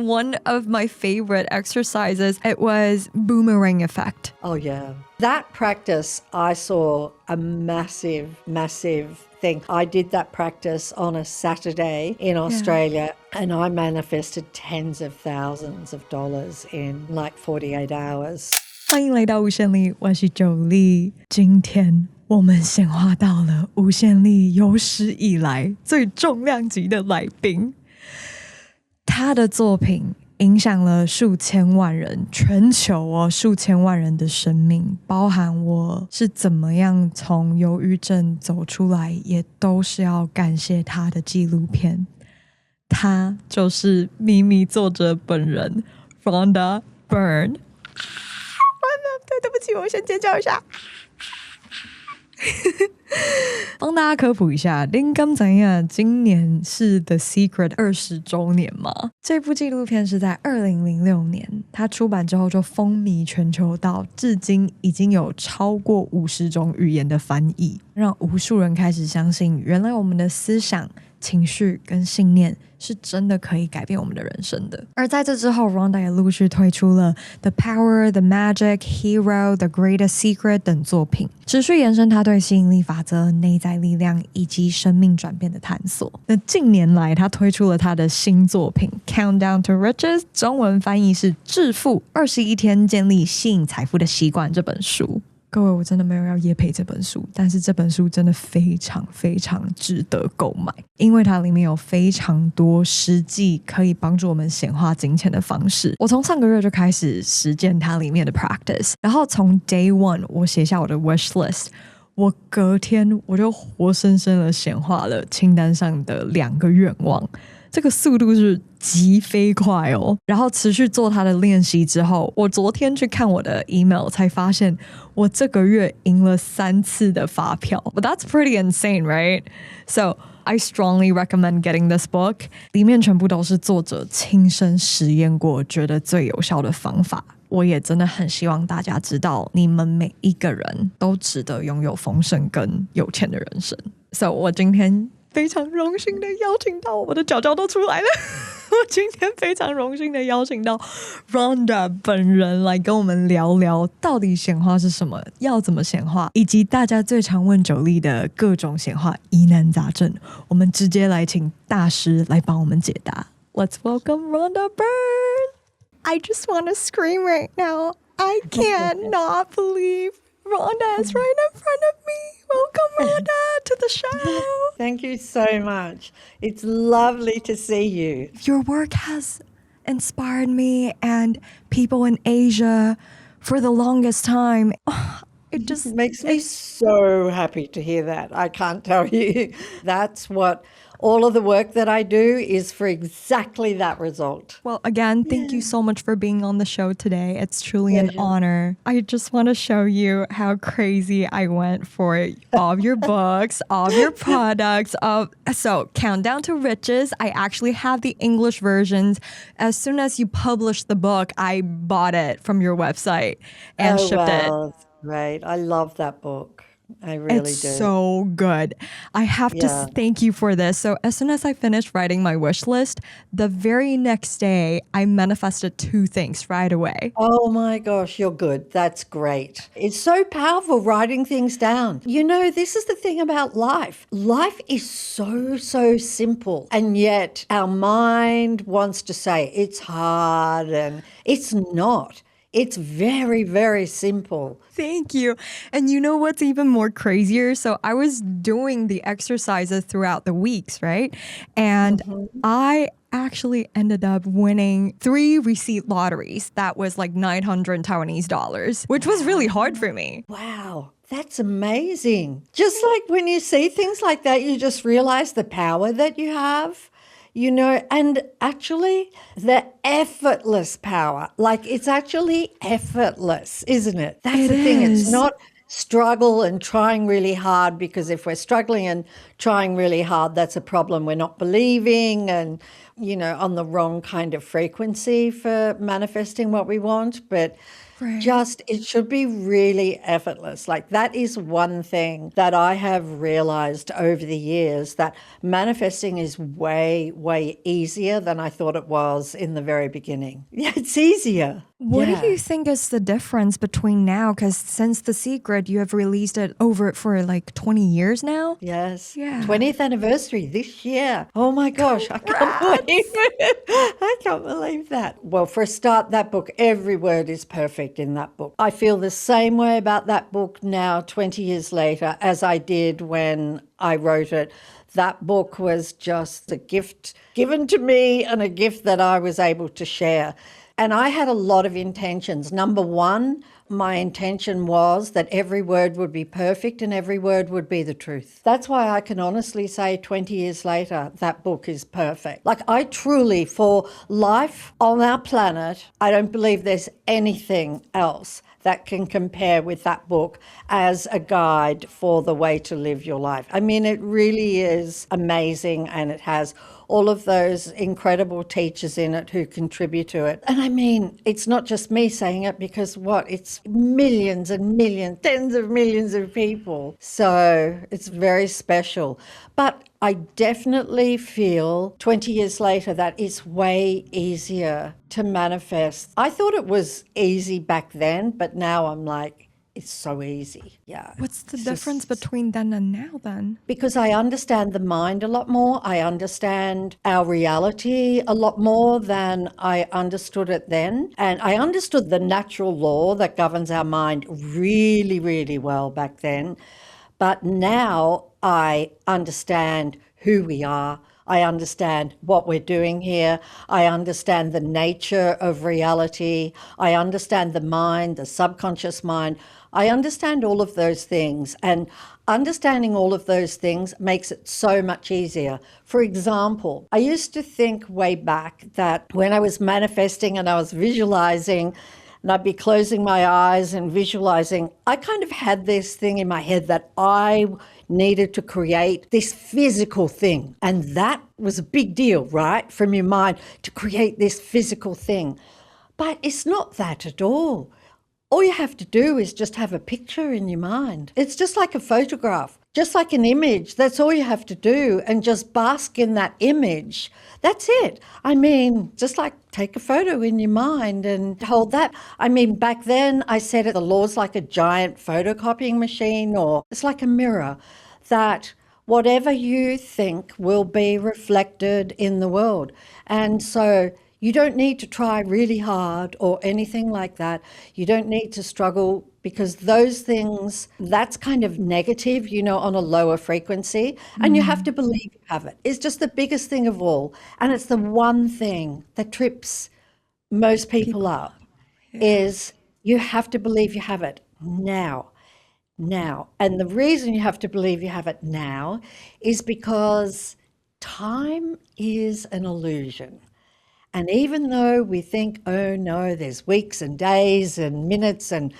one of my favorite exercises. It was boomerang effect. Oh, yeah. That practice, I saw a massive thing. I did that practice on a Saturday in Australia, and I manifested tens of thousands of dollars in like 48 hours. 欢迎来到无限力，我是九粒。今天我们显化到了无限力有史以来最重量级的来宾，他的作品影响了数千万人，全球数千万人的生命，包含我是怎么样从忧郁症走出来，也都是要感谢他的纪录片。他就是秘密作者本人 Rhonda Byrne。对不起，我先尖叫一下。帮大家科普一下，您刚才呀，今年是 The Secret 20周年嘛？这部纪录片是在2006年，它出版之后就风靡全球，到至今已经有超过50种语言的翻译，让无数人开始相信，原来我们的思想、情绪跟信念是真的可以改变我们的人生的。而在这之后 Rhonda 也陆续推出了 The Power, The Magic, Hero, The Greatest Secret 等作品，持续延伸他对吸引力法则、内在力量以及生命转变的探索。那近年来他推出了他的新作品 Countdown to Riches， 中文翻译是致富21天建立吸引财富的习惯这本书。各位，我真的没有要业配这本书，但是这本书真的非常非常值得购买，因为它里面有非常多实际可以帮助我们显化金钱的方式。我从上个月就开始实践它里面的 practice， 然后从 day one 我写下我的 wish list， 我隔天我就活生生的显化了清单上的2个愿望，这个速度是极飞快哦。然后持续做他的练习之后，我昨天去看我的 email 才发现我这个月赢了3次的发票。But that's pretty insane, right? So I strongly recommend getting this book. 里面全部都是作者亲身实验过觉得最有效的方法。我也真的很希望大家知道，你们每一个人都值得拥有丰盛跟有钱的人生。So 我今天非常荣幸的邀请到，我的脚都出来了我今天非常荣幸的邀请到 Rhonda 本人来跟我们聊聊到底显化是什么，要怎么显化，以及大家最常问九粒的各种显化疑难杂症，我们直接来请大师来帮我们解答。 Let's welcome Rhonda Byrne. I just want to scream right now. I cannot believe Rhonda is right in front of me. Welcome, Rhonda, to the show. Thank you so much. It's lovely to see you. Your work has inspired me and people in Asia for the longest time. It just makes me so happy to hear that. I can't tell you. That's what all of the work that I do is for exactly that result. Well, again, thank you so much for being on the show today. It's truly an honor. I just want to show you how crazy I went for all of your books, all of your products. So Countdown to Riches, I actually have the English versions. As soon as you published the book, I bought it from your website and shipped it. Right. I love that book. I really do. It's so good. I have to thank you for this. So as soon as I finished writing my wish list, the very next day, I manifested 2 things right away. Oh my gosh, you're good. That's great. It's so powerful writing things down. You know, this is the thing about life. Life is so simple. And yet our mind wants to say it's hard, and it's not. It's very, very simple. Thank you. And you know what's even more crazier? So I was doing the exercises throughout the weeks, right? And I actually ended up winning 3 receipt lotteries. That was like 900 Taiwanese dollars, which was really hard for me. Wow. That's amazing. Just like when you see things like that, you just realize the power that you have. You know, and actually the effortless power, like it's actually effortless, isn't it? That's the thing. It's not struggle and trying really hard, because if we're struggling and trying really hard, that's a problem. We're not believing and on the wrong kind of frequency for manifesting what we want, but it should be really effortless. Like that is one thing that I have realized over the years, that manifesting is way, way easier than I thought it was in the very beginning. Yeah, it's easier. What do you think is the difference between now? Because since The Secret, you have released it over for like 20 years now? Yes. Yeah. 20th anniversary this year. Oh my gosh, I can't believe it. I can't believe that. Well, for a start, that book, every word is perfect in that book. I feel the same way about that book now, 20 years later, as I did when I wrote it. That book was just a gift given to me and a gift that I was able to share. And I had a lot of intentions. Number one, my intention was that every word would be perfect and every word would be the truth. That's why I can honestly say 20 years later, that book is perfect. Like I truly, for life on our planet, I don't believe there's anything else that can compare with that book as a guide for the way to live your life. I mean, it really is amazing, and it has all of those incredible teachers in it who contribute to it. And I mean, it's not just me saying it, because it's millions and millions, tens of millions of people. So it's very special. But I definitely feel 20 years later that it's way easier to manifest. I thought it was easy back then, but now I'm like, it's so easy. Yeah. What's the difference between then and now then? Because I understand the mind a lot more. I understand our reality a lot more than I understood it then. And I understood the natural law that governs our mind really, really well back then. But now I understand who we are. I understand what we're doing here. I understand the nature of reality. I understand the mind, the subconscious mind. I understand all of those things, and understanding all of those things makes it so much easier. For example, I used to think way back that when I was manifesting and I was visualizing, and I'd be closing my eyes and visualizing, I kind of had this thing in my head that I needed to create this physical thing. And that was a big deal, right? From your mind to create this physical thing. But it's not that at all. All you have to do is just have a picture in your mind. It's just like a photograph, just like an image. That's all you have to do, and just bask in that image. That's it. I mean, just like take a photo in your mind and hold that. I mean, back then I said it, the law's like a giant photocopying machine, or it's like a mirror, that whatever you think will be reflected in the world. And so you don't need to try really hard or anything like that. You don't need to struggle, because those things, that's kind of negative, on a lower frequency. And you have to believe you have it. It's just the biggest thing of all. And it's the one thing that trips most people up, is you have to believe you have it now. And the reason you have to believe you have it now is because time is an illusion. And even though we think, oh no, there's weeks and days and minutes and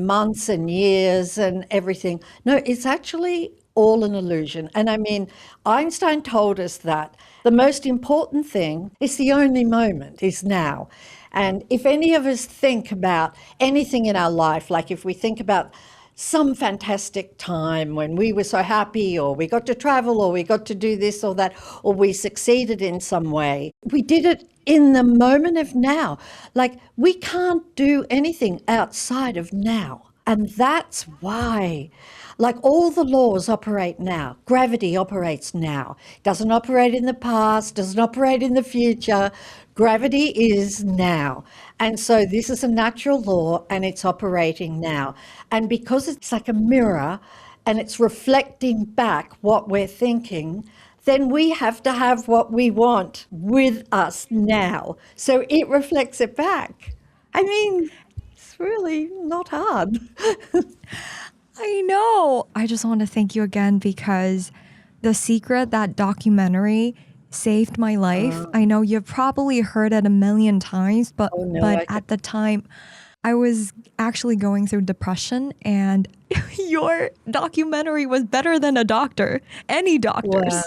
months and years and everything, no, it's actually all an illusion. And I mean, Einstein told us that the most important thing is the only moment is now. And if any of us think about anything in our life, like if we think about some fantastic time when we were so happy, or we got to travel, or we got to do this or that, or we succeeded in some way, we did it in the moment of now. Like, we can't do anything outside of now. And that's why, like, all the laws operate now. Gravity operates now. Doesn't operate in the past, doesn't operate in the future. Gravity is now. And so this is a natural law, and it's operating now. And because it's like a mirror and it's reflecting back what we're thinking, then we have to have what we want with us now. So it reflects it back. I mean, it's really not hard. I know. I just want to thank you again, because The Secret, that documentary, saved my life. I know you've probably heard it a million times, but at the time, I was actually going through depression, and your documentary was better than a doctor, any doctors.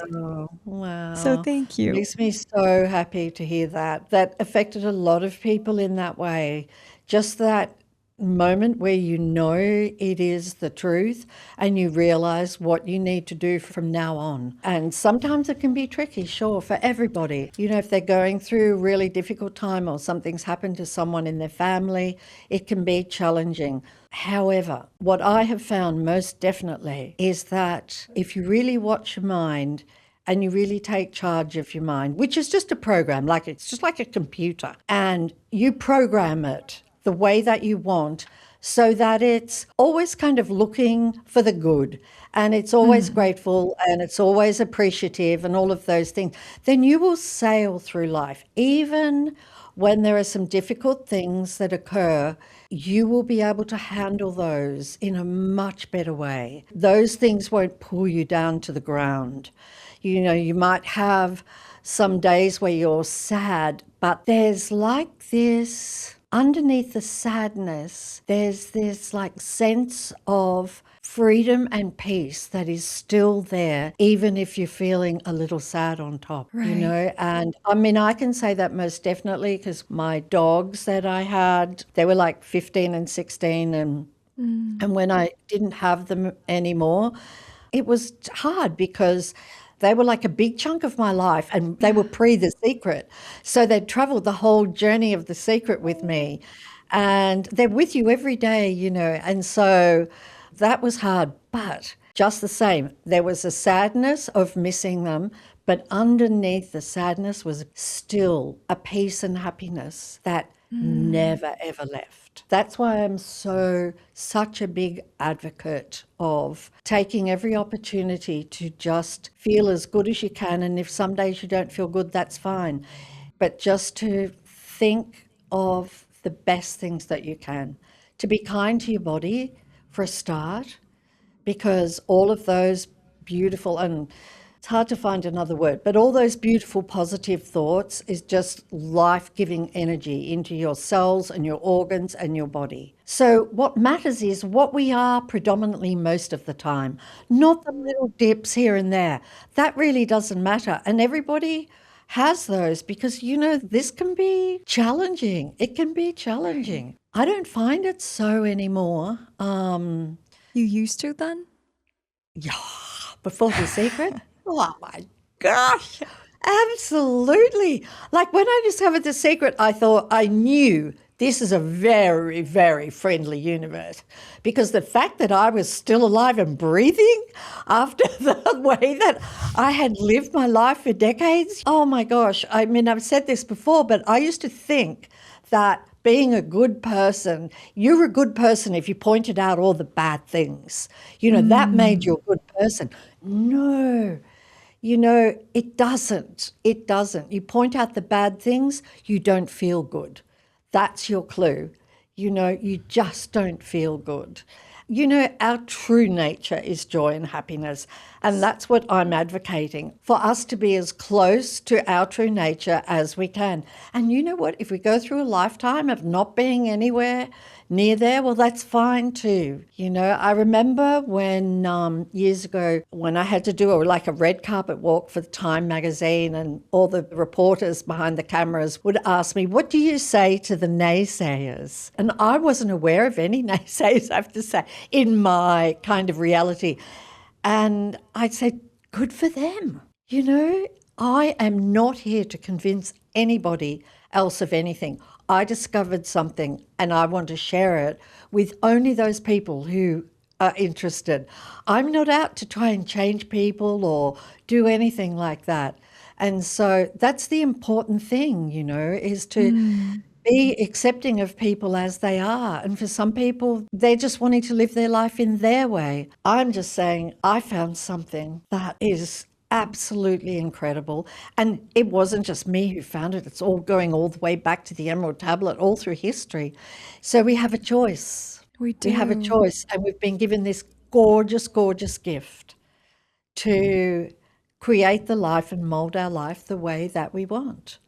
Wow. So thank you. It makes me so happy to hear that. That affected a lot of people in that way. Just that moment where you know it is the truth and you realize what you need to do from now on. And sometimes it can be tricky, sure, for everybody. You know, if they're going through a really difficult time or something's happened to someone in their family, it can be challenging. However, what I have found most definitely is that if you really watch your mind and you really take charge of your mind, which is just a program, like it's just like a computer, and you program it the way that you want so that it's always kind of looking for the good and it's always grateful and it's always appreciative and all of those things, then you will sail through life. Even when there are some difficult things that occur, you will be able to handle those in a much better way. Those things won't pull you down to the ground. You know, you might have some days where you're sad, but there's like this, underneath the sadness, there's this like sense of freedom and peace that is still there, even if you're feeling a little sad on top, you know? And I mean, I can say that most definitely because my dogs that I had, they were like 15 and 16 and when I didn't have them anymore, it was hard because they were like a big chunk of my life and they were pre-The Secret. So they'd traveled the whole journey of The Secret with me and they're with you every day, you know. And so that was hard, but just the same, there was a sadness of missing them, but underneath the sadness was still a peace and happiness that never, ever left. That's why I'm such a big advocate of taking every opportunity to just feel as good as you can. And if some days you don't feel good, that's fine. But just to think of the best things that you can. To be kind to your body for a start, because all of those beautiful, and it's hard to find another word, but all those beautiful positive thoughts is just life-giving energy into your cells and your organs and your body. So what matters is what we are predominantly most of the time, not the little dips here and there. That really doesn't matter. And everybody has those because, you know, this can be challenging. It can be challenging. I don't find it so anymore. You used to then? Yeah, before The Secret? Oh my gosh, absolutely. Like when I discovered The Secret, I thought I knew this is a very, very friendly universe because the fact that I was still alive and breathing after the way that I had lived my life for decades, oh my gosh. I mean, I've said this before, but I used to think that being a good person, you're a good person if you pointed out all the bad things. You know, that made you a good person. No. You know, it doesn't. It doesn't. You point out the bad things, you don't feel good. That's your clue. You know, you just don't feel good. You know, our true nature is joy and happiness. And that's what I'm advocating, for us to be as close to our true nature as we can. And you know what? If we go through a lifetime of not being anywhere near there, well, that's fine too. You know, I remember when years ago, when I had to do a red carpet walk for the Time magazine, and all the reporters behind the cameras would ask me, what do you say to the naysayers? And I wasn't aware of any naysayers, I have to say, in my kind of reality. And I'd say, good for them. You know, I am not here to convince anybody else of anything. I discovered something and I want to share it with only those people who are interested. I'm not out to try and change people or do anything like that. And so that's the important thing, you know, is to be accepting of people as they are. And for some people, they're just wanting to live their life in their way. I'm just saying I found something that is absolutely incredible. And it wasn't just me who found it. It's all going all the way back to the Emerald Tablet, all through history. So we have a choice. We do. We have a choice. And we've been given this gorgeous, gorgeous gift to create the life and mold our life the way that we want.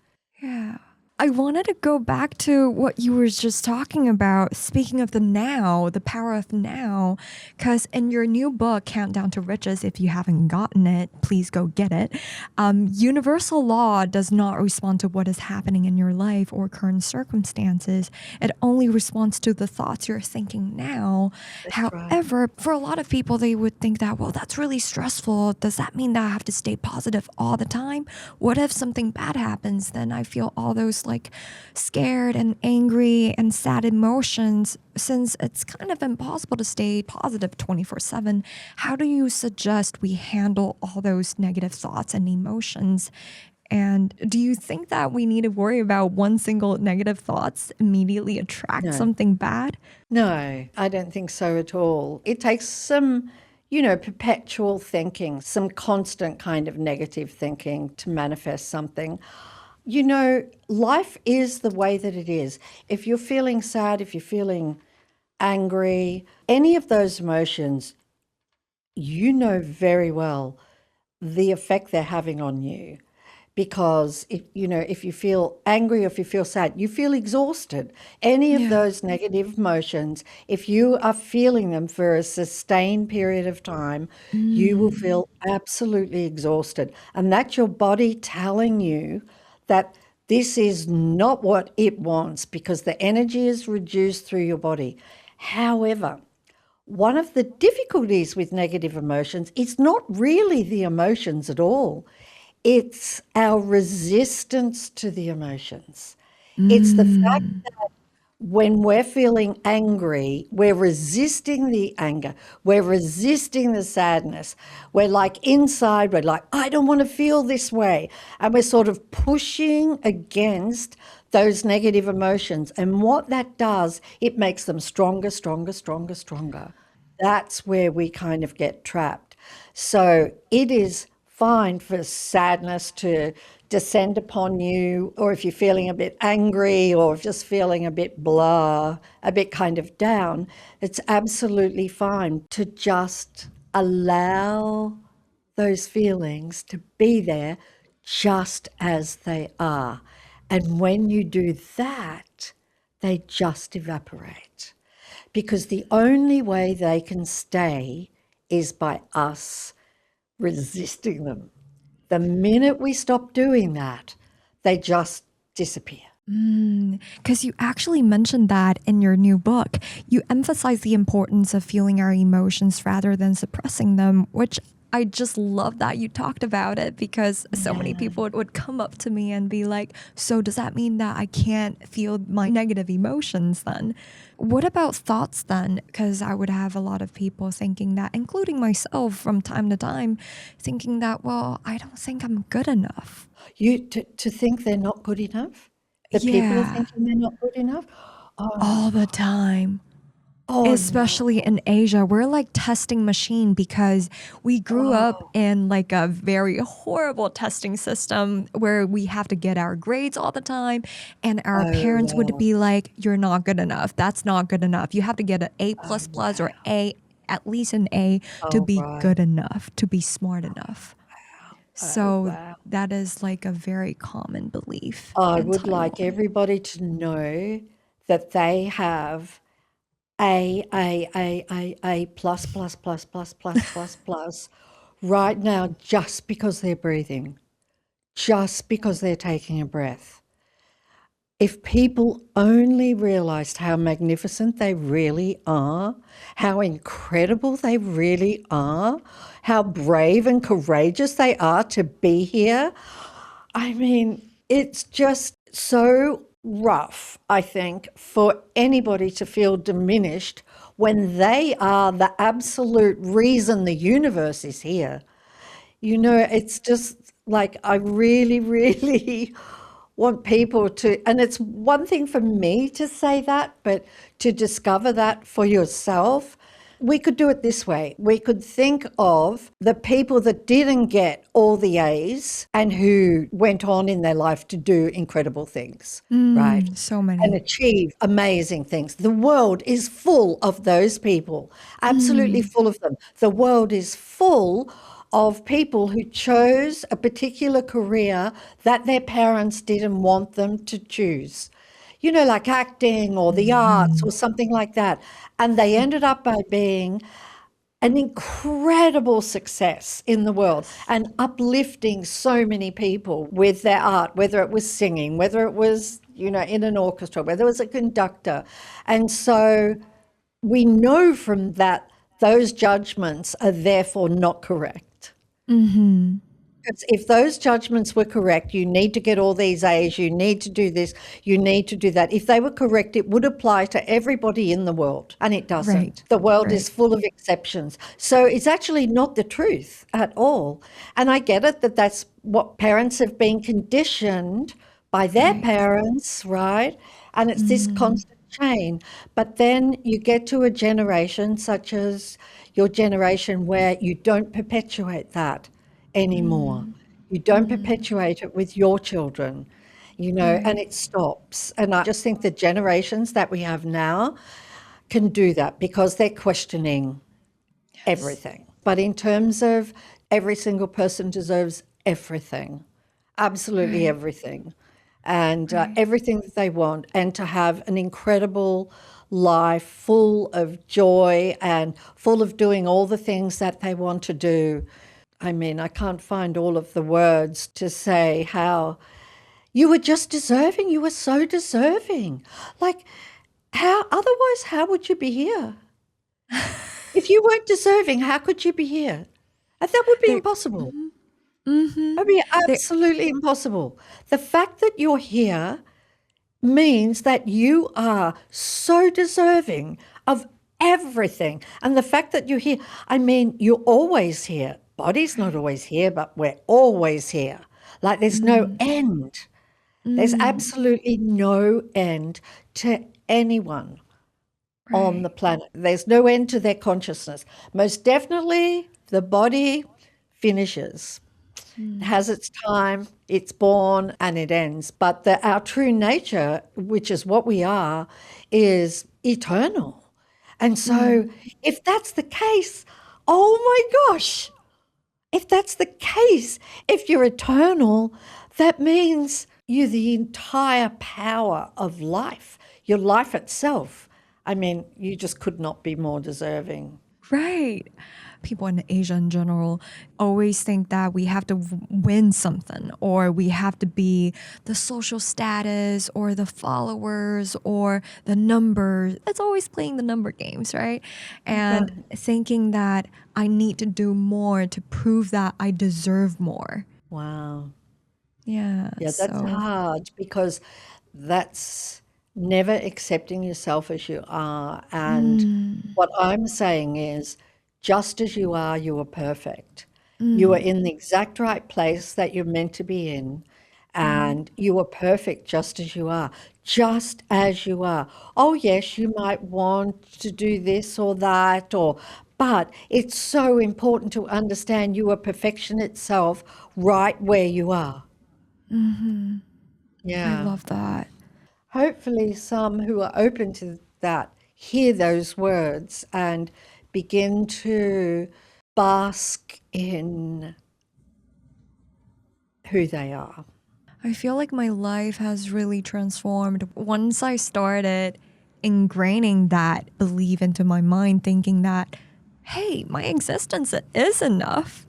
Yeah. I wanted to go back to what you were just talking about, speaking of the now, the power of now, because in your new book, Countdown to Riches, if you haven't gotten it, please go get it. Universal law does not respond to what is happening in your life or current circumstances. It only responds to the thoughts you're thinking now. That's However, right. for a lot of people, they would think that, well, that's really stressful. Does that mean that I have to stay positive all the time? What if something bad happens? Then I feel all those like scared and angry and sad emotions. Since it's kind of impossible to stay positive 24/7, how do you suggest we handle all those negative thoughts and emotions? And do you think that we need to worry about one single negative thoughts immediately attract something bad? No, I don't think so at all. It takes some, perpetual thinking, some constant kind of negative thinking to manifest something. Life is the way that it is. If you're feeling sad, if you're feeling angry, any of those emotions, you know very well the effect they're having on you. Because if you feel angry or if you feel sad, you feel exhausted. Any of those negative emotions, if you are feeling them for a sustained period of time, you will feel absolutely exhausted. And that's your body telling you that this is not what it wants because the energy is reduced through your body. However, one of the difficulties with negative emotions is not really the emotions at all. It's our resistance to the emotions. It's the fact that when we're feeling angry, we're resisting the anger. We're resisting the sadness. We're like inside, we're like, I don't want to feel this way. And we're sort of pushing against those negative emotions. And what that does, it makes them stronger, stronger, stronger, stronger. That's where we kind of get trapped. So it is fine for sadness to descend upon you, or if you're feeling a bit angry or just feeling a bit blah, a bit kind of down, it's absolutely fine to just allow those feelings to be there just as they are. And when you do that, they just evaporate. Because the only way they can stay is by us resisting them. The minute we stop doing that, they just disappear. Because you actually mentioned that in your new book. You emphasize the importance of feeling our emotions rather than suppressing them, which I just love that you talked about it because so many people would come up to me and be like, so does that mean that I can't feel my negative emotions then? What about thoughts then? Because I would have a lot of people thinking that, including myself from time to time, thinking that, well, I don't think I'm good enough. To think they're not good enough? The people are thinking they're not good enough? All the time. Especially in Asia, we're like testing machine because we grew up in like a very horrible testing system where we have to get our grades all the time. And our parents would be like, you're not good enough. That's not good enough. You have to get an A++ or A, at least an A to be good enough, to be smart enough. So that is like a very common belief. I would like everybody to know that they have A++++++ right now just because they're breathing, just because they're taking a breath. If people only realized how magnificent they really are, how incredible they really are, how brave and courageous they are to be here, I mean, it's just so rough, I think, for anybody to feel diminished when they are the absolute reason the universe is here. It's just like I really, really want people to, and it's one thing for me to say that, but to discover that for yourself, we could do it this way. We could think of the people that didn't get all the A's and who went on in their life to do incredible things, right? So many. And achieve amazing things. The world is full of those people, absolutely full of them. The world is full of people who chose a particular career that their parents didn't want them to choose. You know, like acting or the arts or something like that. And they ended up by being an incredible success in the world and uplifting so many people with their art, whether it was singing, whether it was, you know, in an orchestra, whether it was a conductor. And so we know from that those judgments are therefore not correct. Mm-hmm. Because if those judgments were correct, you need to get all these A's, you need to do this, you need to do that. If they were correct, it would apply to everybody in the world, and it doesn't. Right. The world is full of exceptions. So it's actually not the truth at all. And I get it that that's what parents have been conditioned by their parents, right? And it's this constant chain. But then you get to a generation such as your generation where you don't perpetuate that anymore. You don't perpetuate it with your children, you know, and it stops. And I just think the generations that we have now can do that because they're questioning everything. But in terms of every single person deserves everything, absolutely everything, and everything that they want, and to have an incredible life full of joy and full of doing all the things that they want to do. I mean, I can't find all of the words to say how you were just deserving. You were so deserving. Like, how would you be here? If you weren't deserving, how could you be here? And that would be impossible. Mm-hmm. That would be absolutely impossible. The fact that you're here means that you are so deserving of everything. And the fact that you're here, I mean, you're always here. Body's not always here, but we're always here. Like there's no end. There's absolutely no end to anyone on the planet. There's no end to their consciousness. Most definitely, the body finishes. It has its time, it's born, and it ends. But our true nature, which is what we are, is eternal. And so if that's the case, oh my gosh, if that's the case, if you're eternal, that means you're the entire power of life, your life itself. I mean, you just could not be more deserving. Right. People in Asia in general always think that we have to win something, or we have to be the social status or the followers or the numbers. It's always playing the number games, right? And thinking that I need to do more to prove that I deserve more. Wow. Yeah. Yeah, that's hard because that's never accepting yourself as you are. And what I'm saying is, just as you are perfect. You are in the exact right place that you're meant to be in. And you are perfect just as you are. Just as you are. Oh, yes, you might want to do this or that, but it's so important to understand you are perfection itself right where you are. Mm-hmm. Yeah. I love that. Hopefully some who are open to that hear those words and begin to bask in who they are. I feel like my life has really transformed once I started ingraining that belief into my mind, thinking that, hey, my existence is enough.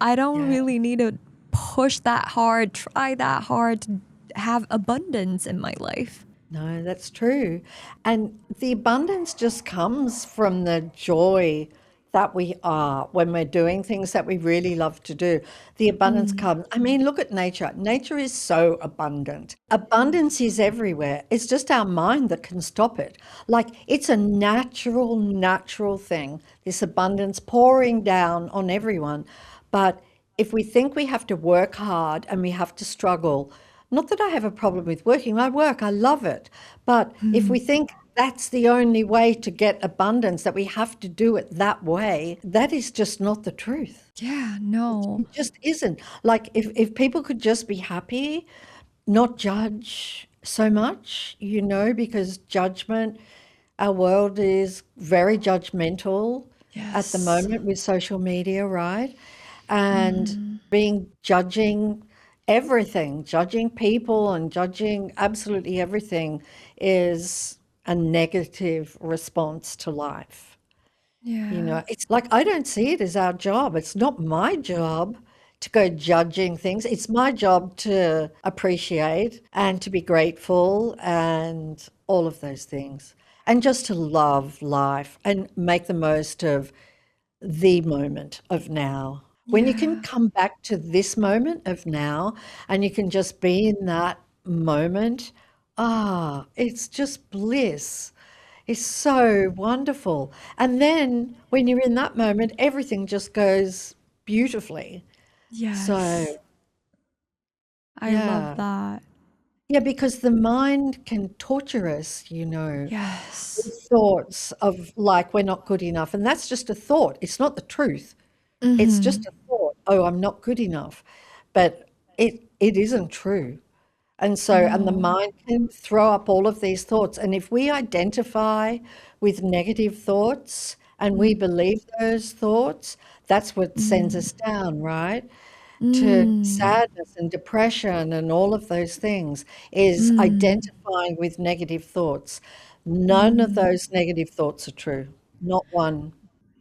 I don't really need to push that hard, try that hard to have abundance in my life. No, that's true. And the abundance just comes from the joy that we are when we're doing things that we really love to do. The abundance comes. I mean, look at nature. Nature is so abundant. Abundance is everywhere. It's just our mind that can stop it. Like it's a natural thing, this abundance pouring down on everyone. But if we think we have to work hard and we have to struggle, not that I have a problem with working, I work, I love it. But if we think that's the only way to get abundance, that we have to do it that way, that is just not the truth. Yeah, no. It just isn't. Like if people could just be happy, not judge so much, you know, because judgment, our world is very judgmental at the moment with social media, right? and being judging everything, judging people and judging absolutely everything is a negative response to life. Yeah. You know, it's like, I don't see it as our job. It's not my job to go judging things. It's my job to appreciate and to be grateful and all of those things. And just to love life and make the most of the moment of now. When you can come back to this moment of now and you can just be in that moment, it's just bliss. It's so wonderful. And then when you're in that moment, everything just goes beautifully. Yes. So I love that. Yeah, because the mind can torture us, you know. Yes. With thoughts of like we're not good enough. And that's just a thought. It's not the truth. It's just a thought. Oh, I'm not good enough. But it isn't true. And so, and the mind can throw up all of these thoughts. And if we identify with negative thoughts and we believe those thoughts, that's what sends us down, right? To sadness and depression and all of those things is identifying with negative thoughts. None of those negative thoughts are true. Not one.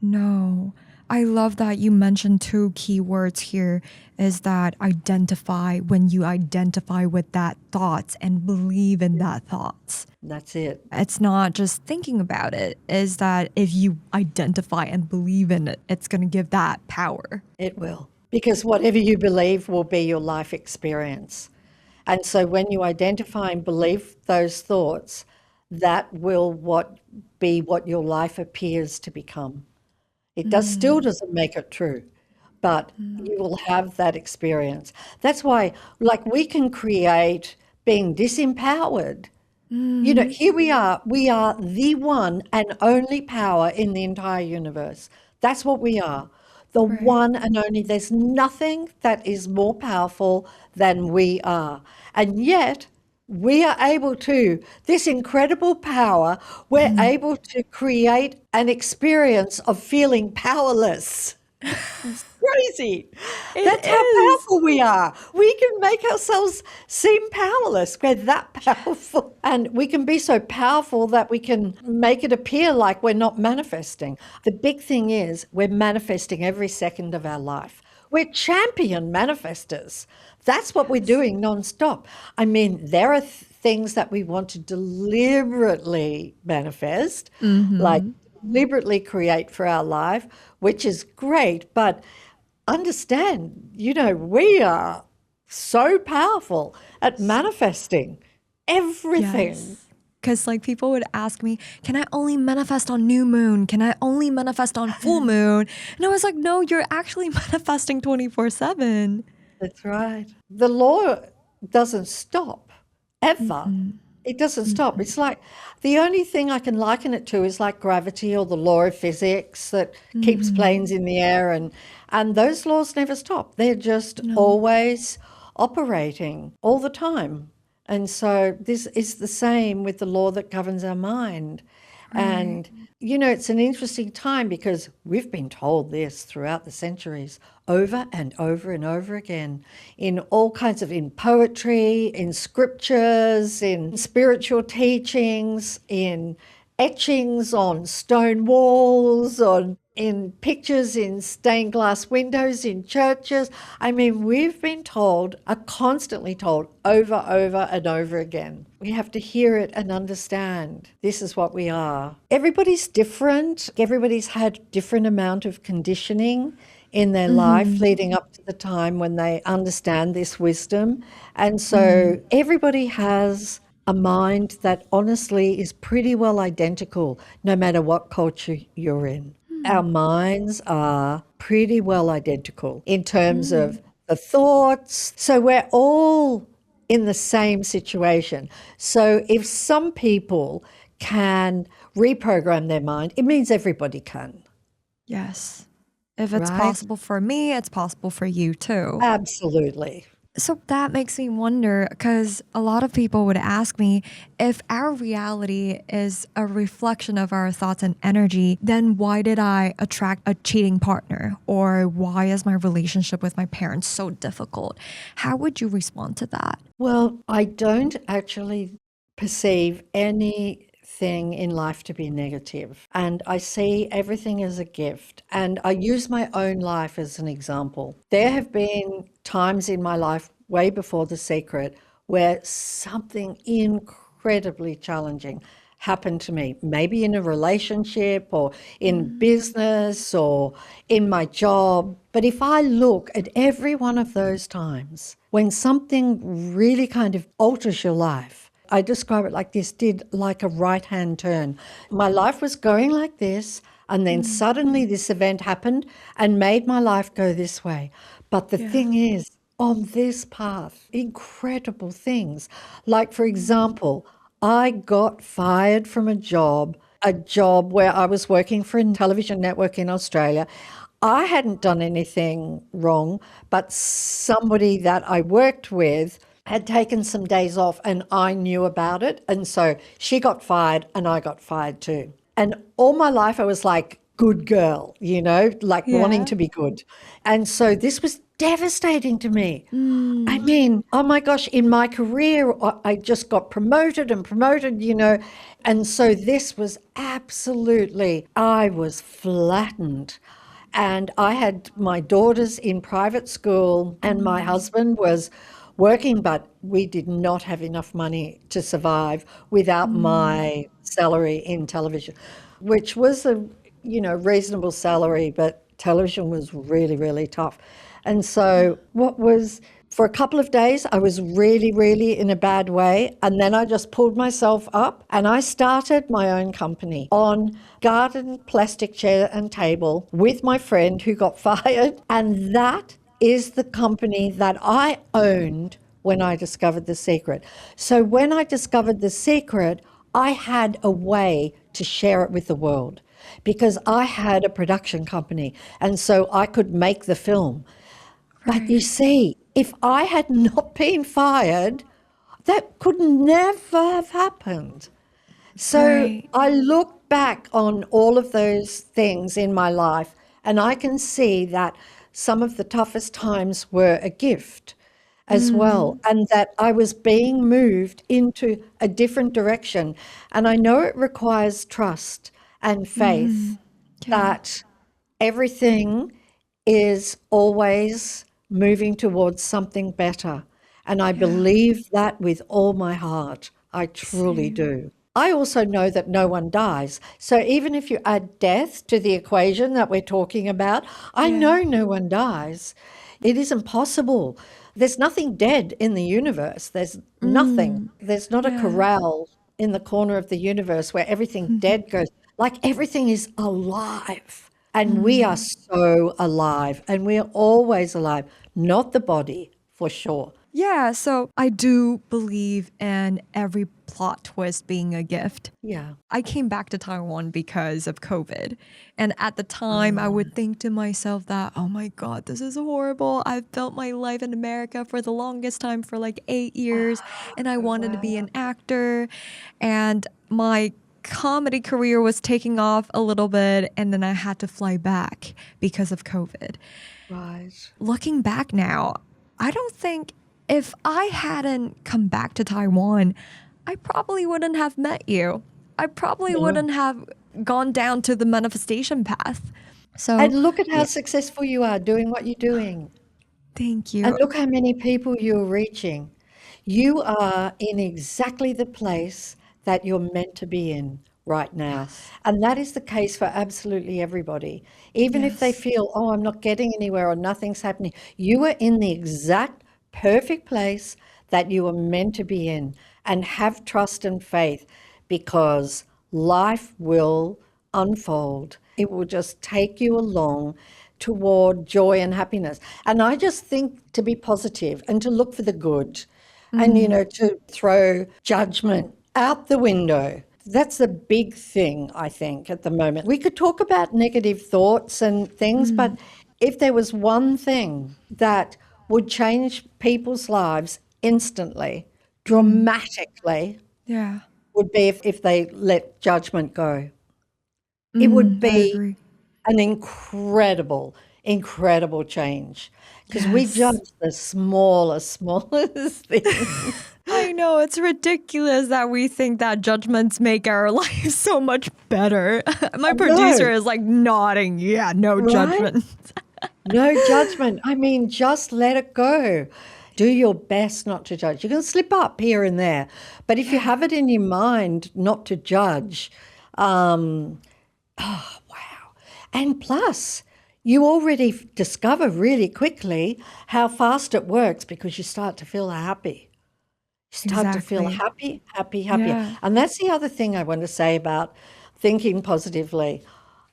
No. I love that you mentioned two key words here is that identify, when you identify with that thoughts and believe in that thoughts. That's it. It's not just thinking about it, is that if you identify and believe in it, it's going to give that power. It will. Because whatever you believe will be your life experience. And so when you identify and believe those thoughts, that will be what your life appears to become. It still doesn't make it true, but you will have that experience. That's why, like, we can create being disempowered. You know, here we are the one and only power in the entire universe. That's what we are. The one and only. There's nothing that is more powerful than we are. And yet, we are able to, this incredible power, we're able to create an experience of feeling powerless. It's crazy. That's how powerful we are. We can make ourselves seem powerless. We're that powerful. And we can be so powerful that we can make it appear like we're not manifesting. The big thing is we're manifesting every second of our life. We're champion manifestors. That's what we're doing nonstop. I mean, there are things that we want to deliberately manifest, like deliberately create for our life, which is great. But understand, you know, we are so powerful at manifesting everything. Because like people would ask me, can I only manifest on new moon? Can I only manifest on full moon? And I was like, no, you're actually manifesting 24/7. That's right. The law doesn't stop, ever. It doesn't stop. It's like the only thing I can liken it to is like gravity or the law of physics that keeps planes in the air. And those laws never stop. They're just always operating all the time. And so this is the same with the law that governs our mind. And, you know, it's an interesting time because we've been told this throughout the centuries over and over and over again in all kinds of, in poetry, in scriptures, in spiritual teachings, in etchings on stone walls, in pictures in stained glass windows in churches. I mean, we've been told, are constantly told over and over again. We have to hear it and understand this is what we are. Everybody's different. Everybody's had different amount of conditioning in their life leading up to the time when they understand this wisdom. And so everybody has a mind that honestly is pretty well identical no matter what culture you're in. Our minds are pretty well identical in terms of the thoughts. So we're all in the same situation. So if some people can reprogram their mind, it means everybody can. Yes. If it's possible for me, it's possible for you too. Absolutely. So that makes me wonder, because a lot of people would ask me, if our reality is a reflection of our thoughts and energy, then why did I attract a cheating partner? Or why is my relationship with my parents so difficult? How would you respond to that? Well, I don't actually perceive anything in life to be negative. And I see everything as a gift. And I use my own life as an example. There have been times in my life, way before The Secret, where something incredibly challenging happened to me, maybe in a relationship or in business or in my job. But if I look at every one of those times when something really kind of alters your life, I describe it like this, did like a right-hand turn. My life was going like this, and then suddenly this event happened and made my life go this way. But the thing is, on this path, incredible things. Like, for example, I got fired from a job where I was working for a television network in Australia. I hadn't done anything wrong, but somebody that I worked with had taken some days off and I knew about it. And so she got fired and I got fired too. And all my life I was like, good girl, like wanting to be good. And so this was devastating to me. I mean, oh my gosh, in my career, I just got promoted, and so this was absolutely, I was flattened. And I had my daughters in private school and my husband was working, but we did not have enough money to survive without my salary in television, which was a reasonable salary, but television was really, really tough. And so for a couple of days, I was really, really in a bad way. And then I just pulled myself up and I started my own company on garden plastic chair and table with my friend who got fired. And that is the company that I owned when I discovered The Secret. So when I discovered The Secret, I had a way to share it with the world because I had a production company and so I could make the film. Right. But you see, if I had not been fired, that could never have happened. So I look back on all of those things in my life and I can see that some of the toughest times were a gift as well, and that I was being moved into a different direction. And I know it requires trust and faith that everything is always moving towards something better. And I believe that with all my heart. I truly do. I also know that no one dies. So even if you add death to the equation that we're talking about, I know no one dies. It is impossible. There's nothing dead in the universe. There's nothing. There's not a corral in the corner of the universe where everything dead goes. Like everything is alive. And we are so alive. And we are always alive. Not the body, for sure. Yeah, so I do believe in every plot twist being a gift. Yeah. I came back to Taiwan because of COVID. And at the time, I would think to myself that, oh my God, this is horrible. I've built my life in America for the longest time, for like 8 years. And I wanted to be an actor. And my comedy career was taking off a little bit. And then I had to fly back because of COVID. Right. Looking back now, I don't think if I hadn't come back to Taiwan, I probably wouldn't have met you. I probably wouldn't have gone down to the manifestation path. So, and look at how successful you are doing what you're doing. Thank you. And look how many people you're reaching. You are in exactly the place that you're meant to be in right now. And that is the case for absolutely everybody. Even if they feel, oh, I'm not getting anywhere or nothing's happening, you are in the exact perfect place that you are meant to be in. And have trust and faith because life will unfold. It will just take you along toward joy and happiness. And I just think to be positive and to look for the good and, to throw judgment out the window. That's the big thing, I think, at the moment. We could talk about negative thoughts and things, but if there was one thing that would change people's lives instantly, dramatically, Yeah. would be if they let judgment go. It would be an incredible change, because we judge the smallest things. I know, it's ridiculous that we think that judgments make our life so much better. My producer is like nodding. Yeah, no judgment. No judgment. I mean, just let it go. Do your best not to judge. You can slip up here and there, but if you have it in your mind not to judge, oh, wow. And plus, you already discover really quickly how fast it works, because you start to feel happy. You start to feel happy. Yeah. And that's the other thing I want to say about thinking positively.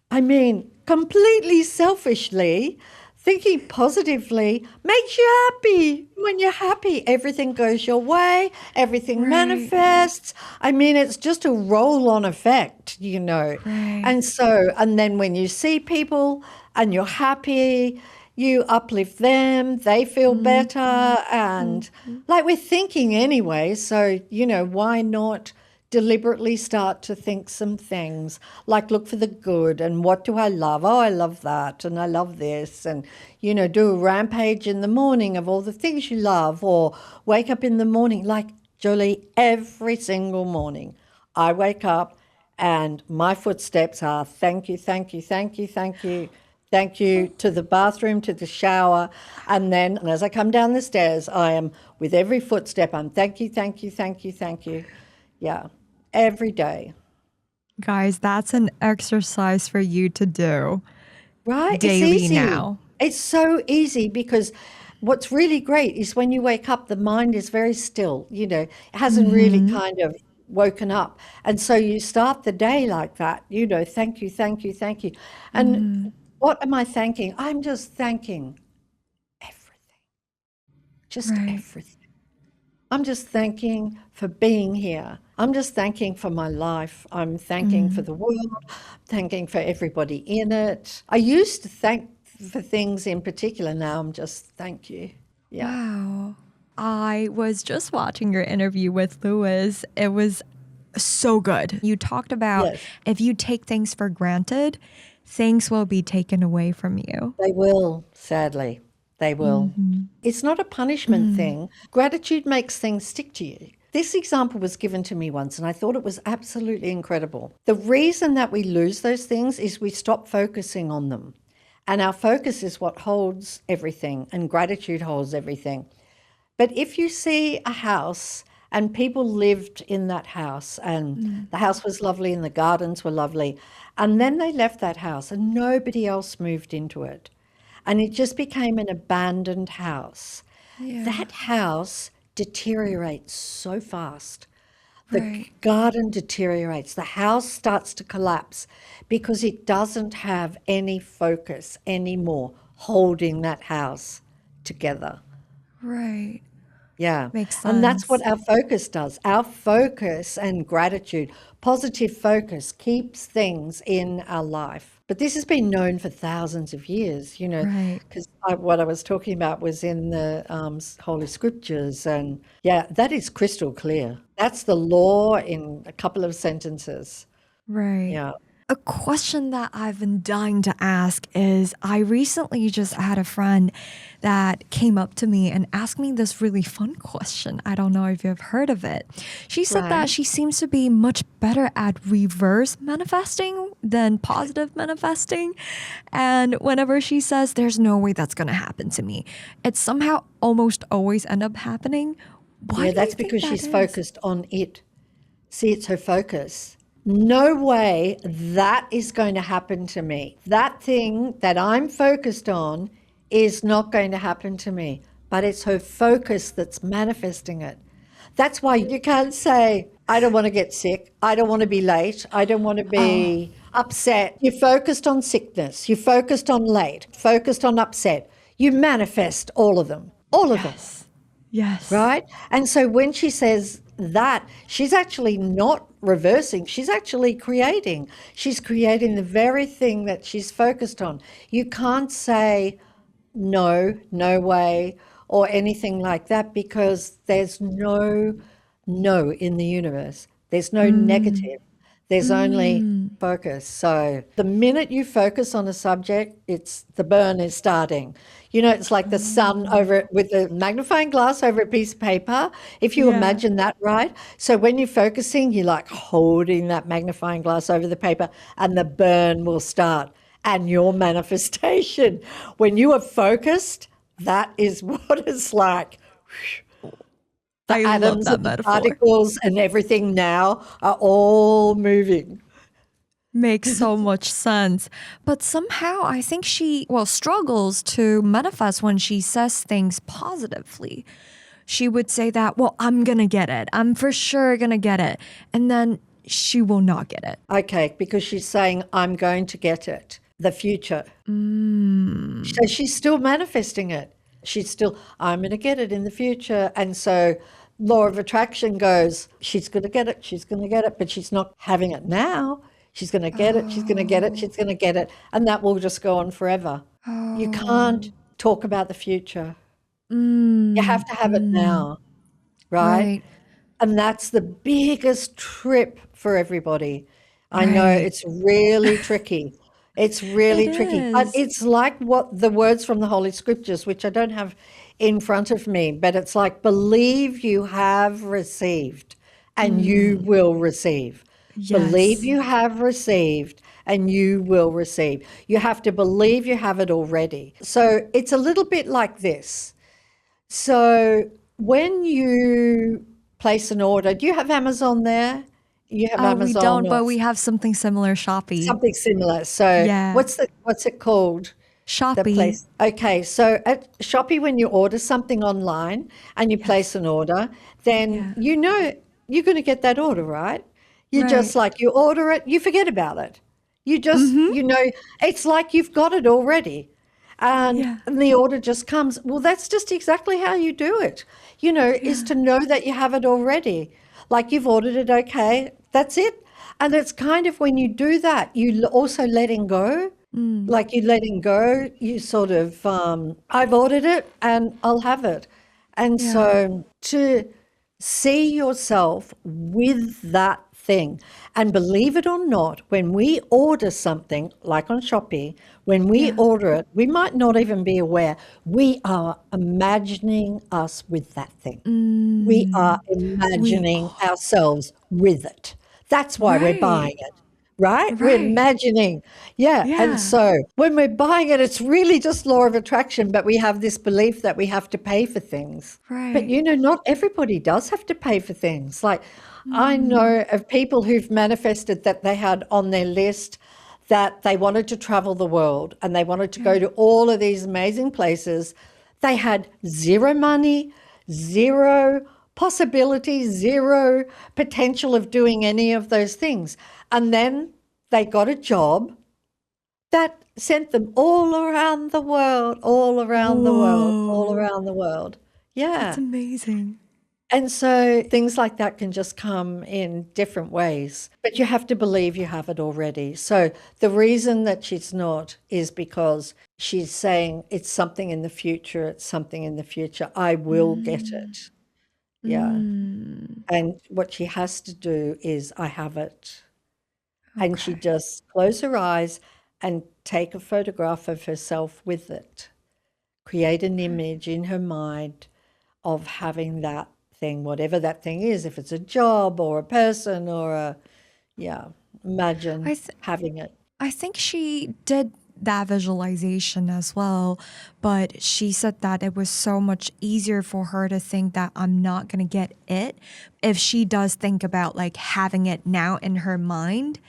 I mean, completely selfishly, thinking positively makes you happy. When you're happy, everything goes your way, everything manifests. I mean, it's just a roll-on effect, you know. Right. And then when you see people and you're happy, you uplift them, they feel better, and like we're thinking anyway, so, you know, why not deliberately start to think some things, like look for the good, and what do I love? Oh, I love that, and I love this, and, you know, do a rampage in the morning of all the things you love, or wake up in the morning, like Jolie, every single morning, I wake up and my footsteps are thank you, thank you, thank you, thank you. Thank you to the bathroom, to the shower. And then as I come down the stairs, I am, with every footstep, I'm thank you, thank you, thank you, thank you. Yeah, every day. Guys, that's an exercise for you to do. Right? Daily it's easy. Now. It's so easy, because what's really great is when you wake up, the mind is very still, you know, it hasn't really kind of woken up. And so you start the day like that, you know, thank you, thank you, thank you. And what am I thanking? I'm just thanking everything. Just everything. I'm just thanking for being here. I'm just thanking for my life. I'm thanking for the world, thanking for everybody in it. I used to thank for things in particular. Now I'm just thank you. Yeah. Wow. I was just watching your interview with Lewis. It was so good. You talked about if you take things for granted, things will be taken away from you. They will, sadly. They will. It's not a punishment thing. Gratitude makes things stick to you. This example was given to me once, and I thought it was absolutely incredible. The reason that we lose those things is we stop focusing on them. And our focus is what holds everything, and gratitude holds everything. But if you see a house and people lived in that house, and the house was lovely and the gardens were lovely, and then they left that house and nobody else moved into it, and it just became an abandoned house. That house deteriorates so fast. The garden deteriorates. The house starts to collapse because it doesn't have any focus anymore holding that house together. Right. Yeah. Makes sense. And that's what our focus does. Our focus and gratitude, positive focus, keeps things in our life. But this has been known for thousands of years, you know, because what I was talking about was in the Holy Scriptures. And yeah, that is crystal clear. That's the law in a couple of sentences. Right. Yeah. A question that I've been dying to ask is, I recently just had a friend that came up to me and asked me this really fun question. I don't know if you've heard of it. She said that she seems to be much better at reverse manifesting than positive manifesting. And whenever she says, there's no way that's going to happen to me, it somehow almost always end up happening. Why that's because she's focused on it. See, it's her focus. No way that is going to happen to me. That thing that I'm focused on is not going to happen to me, but it's her focus that's manifesting it. That's why you can't say, I don't want to get sick. I don't want to be late. I don't want to be upset. You're focused on sickness. You're focused on late, focused on upset. You manifest all of them, all of them. Yes. Right? And so when she says that, she's actually not reversing. She's actually creating. She's creating the very thing that she's focused on. You can't say, no, no way, or anything like that, because there's no in the universe. There's no negative. There's only focus. So the minute you focus on a subject, it's the burn is starting. You know, it's like the sun over it with a magnifying glass over a piece of paper. If you imagine that, right? So when you're focusing, you're like holding that magnifying glass over the paper and the burn will start. And your manifestation, when you are focused, that is what it's like. The atoms and the particles and everything now are all moving. Makes so much sense. But somehow I think she, struggles to manifest when she says things positively. She would say that, well, I'm going to get it. I'm for sure going to get it. And then she will not get it. Okay, because she's saying, I'm going to get it, the future. So she's still manifesting it. She's still, I'm going to get it in the future. And so law of attraction goes, she's going to get it, she's going to get it, but she's not having it now. She's going to get it, she's going to get it, she's going to get it. And that will just go on forever. You can't talk about the future. You have to have it now, right? And that's the biggest trip for everybody. I know it's really tricky. It's really tricky. But it's like what the words from the Holy Scriptures, which I don't have in front of me, but it's like, believe you have received and you will receive. Believe you have received and you will receive. You have to believe you have it already. So it's a little bit like this. So when you place an order, do you have Amazon there? You have Amazon? We don't, but we have something similar, Shopee. Something similar. So what's it called? Shopee. Okay, so at Shopee, when you order something online and you place an order, then you know you're going to get that order, right? You just like, you order it, you forget about it. You just, you know, it's like you've got it already. And the order just comes. Well, that's just exactly how you do it, you know, is to know that you have it already. Like you've ordered it, okay, that's it. And it's kind of when you do that, you also letting go. Like you letting go, you sort of, I've ordered it and I'll have it. And so to see yourself with that thing, and believe it or not, when we order something, like on Shopee, when we order it, we might not even be aware, we are imagining us with that thing. We are imagining ourselves with it. That's why we're buying it. Right? We're imagining. And so when we're buying it, it's really just law of attraction, but we have this belief that we have to pay for things. But, you know, not everybody does have to pay for things. Like I know of people who've manifested that they had on their list that they wanted to travel the world and they wanted to go to all of these amazing places. They had zero money, zero possibility, zero potential of doing any of those things. And then they got a job that sent them all around the world, all around the world, all around the world. Yeah. That's amazing. And so things like that can just come in different ways, but you have to believe you have it already. So the reason that she's not is because she's saying it's something in the future, it's something in the future. I will get it. Yeah. And what she has to do is, I have it. And she just close her eyes and take a photograph of herself with it. Create an image in her mind of having that thing, whatever that thing is, if it's a job or a person or a, imagine having it. I think she did that visualization as well, but she said that it was so much easier for her to think that I'm not going to get it. If she does think about like having it now in her mind,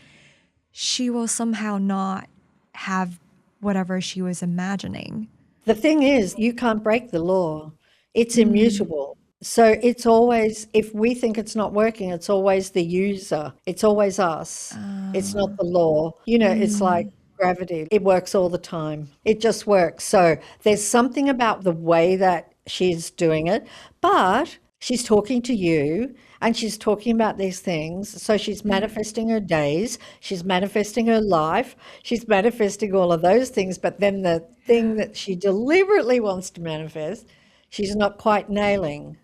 she will somehow not have whatever she was imagining. The thing is, you can't break the law. It's immutable. So it's always, if we think it's not working, it's always the user. It's always us. It's not the law. You know, it's like gravity. It works all the time. It just works. So there's something about the way that she's doing it, but she's talking to you and she's talking about these things. So she's manifesting her days. She's manifesting her life. She's manifesting all of those things. But then the thing that she deliberately wants to manifest, she's not quite nailing.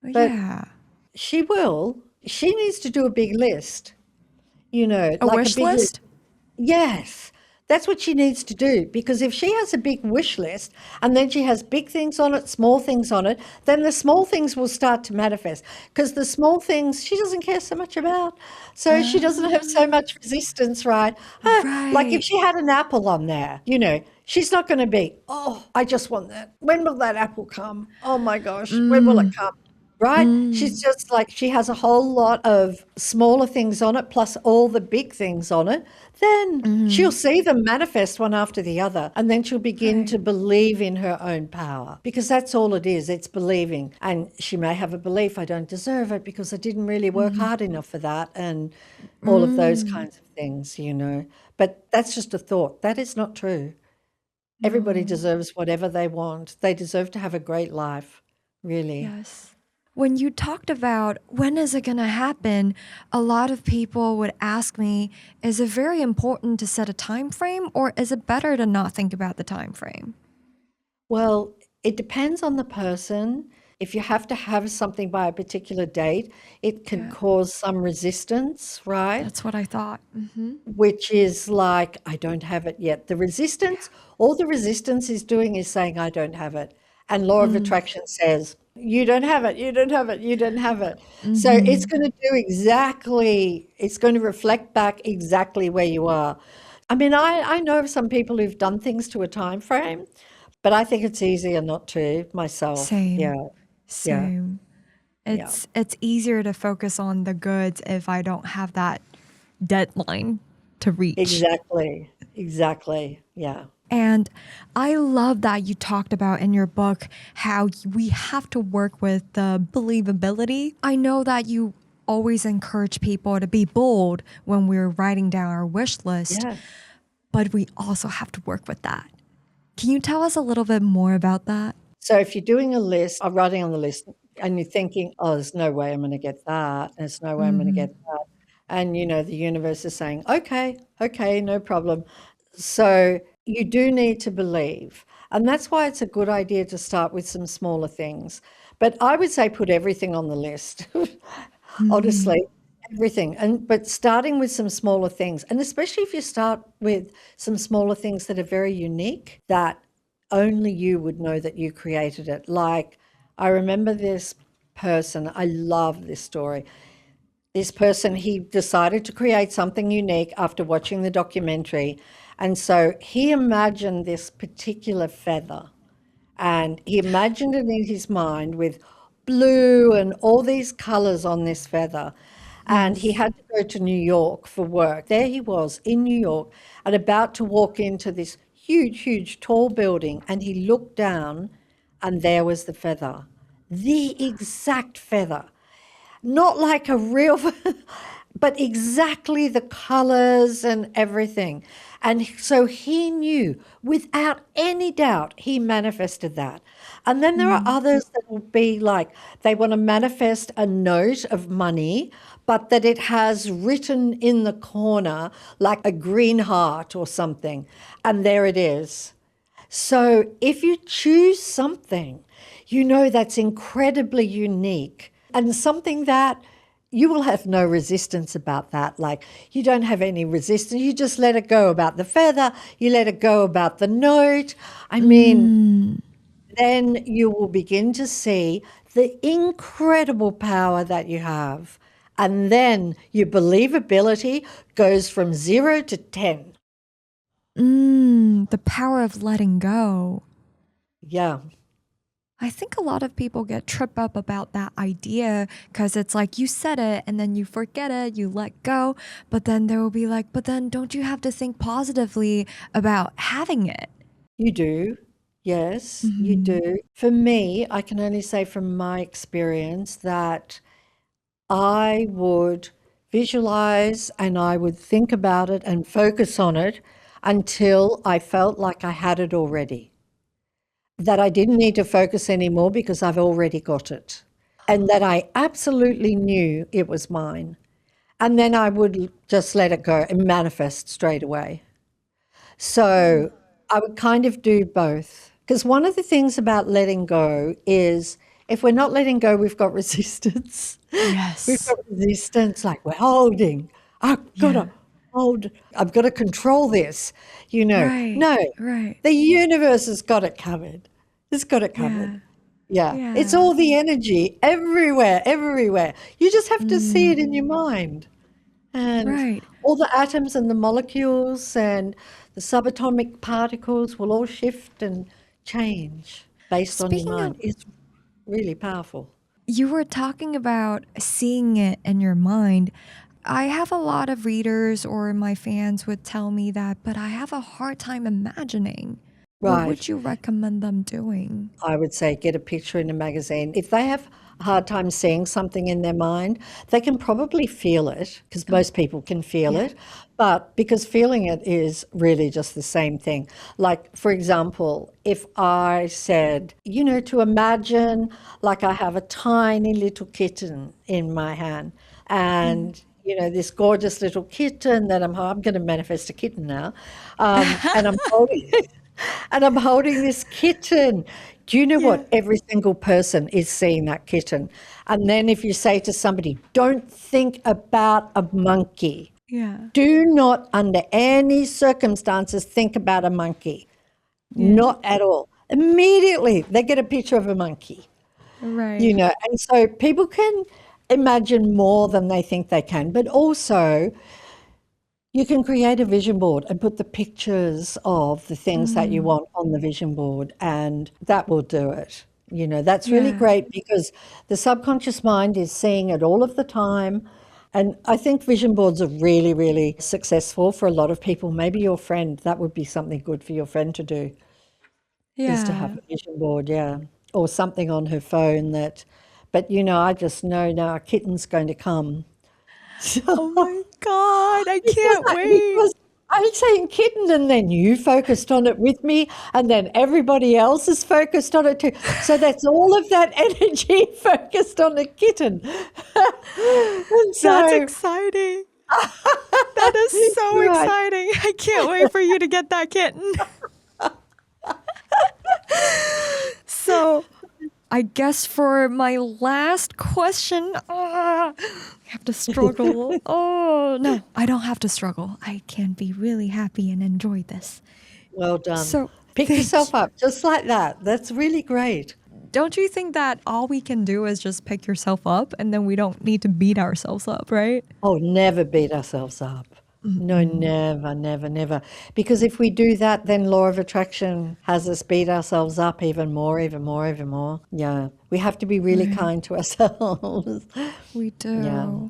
But yeah. she will. She needs to do a big list, A like wish a big list? Yes, that's what she needs to do, because if she has a big wish list and then she has big things on it, small things on it, then the small things will start to manifest, because the small things she doesn't care so much about. So she doesn't have so much resistance, right? Like if she had an apple on there, she's not going to be, oh, I just want that. When will that apple come? Oh my gosh, when will it come? Right? She's just like, she has a whole lot of smaller things on it, plus all the big things on it. Then she'll see them manifest one after the other. And then she'll begin to believe in her own power, because that's all it is. It's believing. And she may have a belief, I don't deserve it because I didn't really work hard enough for that, and all of those kinds of things, But that's just a thought. That is not true. Everybody deserves whatever they want. They deserve to have a great life, really. Yes. When you talked about when is it going to happen, a lot of people would ask me, is it very important to set a time frame, or is it better to not think about the time frame? Well, it depends on the person. If you have to have something by a particular date, it can cause some resistance, right? That's what I thought. Which is like, I don't have it yet. The resistance, all the resistance is doing is saying, I don't have it. And law of attraction says, you don't have it, you don't have it, you don't have it. So it's going to do it's going to reflect back exactly where you are. I mean, I know of some people who've done things to a time frame, but I think it's easier not to myself. Same. Yeah. Same. It's easier to focus on the goods if I don't have that deadline to reach. Exactly. Yeah. And I love that you talked about in your book how we have to work with the believability. I know that you always encourage people to be bold when we're writing down our wish list, but we also have to work with that. Can you tell us a little bit more about that? So if you're doing a list, or writing on the list, and you're thinking, oh, there's no way I'm going to get that, there's no way I'm going to get that. And, the universe is saying, okay, no problem. So you do need to believe. And that's why it's a good idea to start with some smaller things. But I would say put everything on the list, honestly, everything. But starting with some smaller things, and especially if you start with some smaller things that are very unique, that only you would know that you created it. Like, I remember this person, I love this story. This person, he decided to create something unique after watching the documentary. And so he imagined this particular feather, and he imagined it in his mind with blue and all these colors on this feather. And he had to go to New York for work. There he was in New York and about to walk into this huge, tall building. And he looked down and there was the feather, the exact feather. Not like a real, but exactly the colors and everything. And so he knew without any doubt, he manifested that. And then there are others that will be like, they want to manifest a note of money, but that it has written in the corner like a green heart or something. And there it is. So if you choose something, that's incredibly unique and something that you will have no resistance about that. Like, you don't have any resistance. You just let it go about the feather. You let it go about the note. I mean, then you will begin to see the incredible power that you have. And then your believability goes from 0 to 10. The power of letting go. Yeah. I think a lot of people get tripped up about that idea because it's like you said it and then you forget it, you let go, but then they will be like, but then don't you have to think positively about having it? You do. Yes, you do. For me, I can only say from my experience that I would visualize and I would think about it and focus on it until I felt like I had it already. That I didn't need to focus anymore because I've already got it. And that I absolutely knew it was mine. And then I would just let it go and manifest straight away. So I would kind of do both. Because one of the things about letting go is if we're not letting go, we've got resistance. Yes. We've got resistance, like we're holding. I've got to hold. I've got to control this. Right. No, Right. the universe has got it covered. It's got it covered. Yeah. It's all the energy everywhere, everywhere. You just have to see it in your mind. And all the atoms and the molecules and the subatomic particles will all shift and change based on your mind. It's really powerful. You were talking about seeing it in your mind. I have a lot of readers or my fans would tell me that, but I have a hard time imagining. Right. What would you recommend them doing? I would say get a picture in a magazine. If they have a hard time seeing something in their mind, they can probably feel it, because most people can feel it. But because feeling it is really just the same thing. Like, for example, if I said, to imagine like I have a tiny little kitten in my hand and this gorgeous little kitten that I'm going to manifest a kitten now, and I'm holding it. And I'm holding this kitten. Do you know what? Every single person is seeing that kitten. And then if you say to somebody, don't think about a monkey. Do not under any circumstances think about a monkey. Not at all. Immediately they get a picture of a monkey. Right. And so people can imagine more than they think they can, but also you can create a vision board and put the pictures of the things that you want on the vision board, and that will do it. That's really great because the subconscious mind is seeing it all of the time. And I think vision boards are really, really successful for a lot of people. Maybe your friend, that would be something good for your friend to do, is to have a vision board, or something on her phone that, but I just know now a kitten's going to come. Oh my God, I can't wait. Because I'm saying kitten and then you focused on it with me and then everybody else is focused on it too. So that's all of that energy focused on the kitten. That's exciting. That is so exciting. I can't wait for you to get that kitten. So I guess for my last question, I have to struggle. Oh, no, I don't have to struggle. I can be really happy and enjoy this. Well done. So pick yourself up just like that. That's really great. Don't you think that all we can do is just pick yourself up and then we don't need to beat ourselves up, right? Oh, never beat ourselves up. No, never, never, never. Because if we do that, then law of attraction has us beat ourselves up even more, even more, even more. Yeah. We have to be really kind to ourselves. We do. Yeah.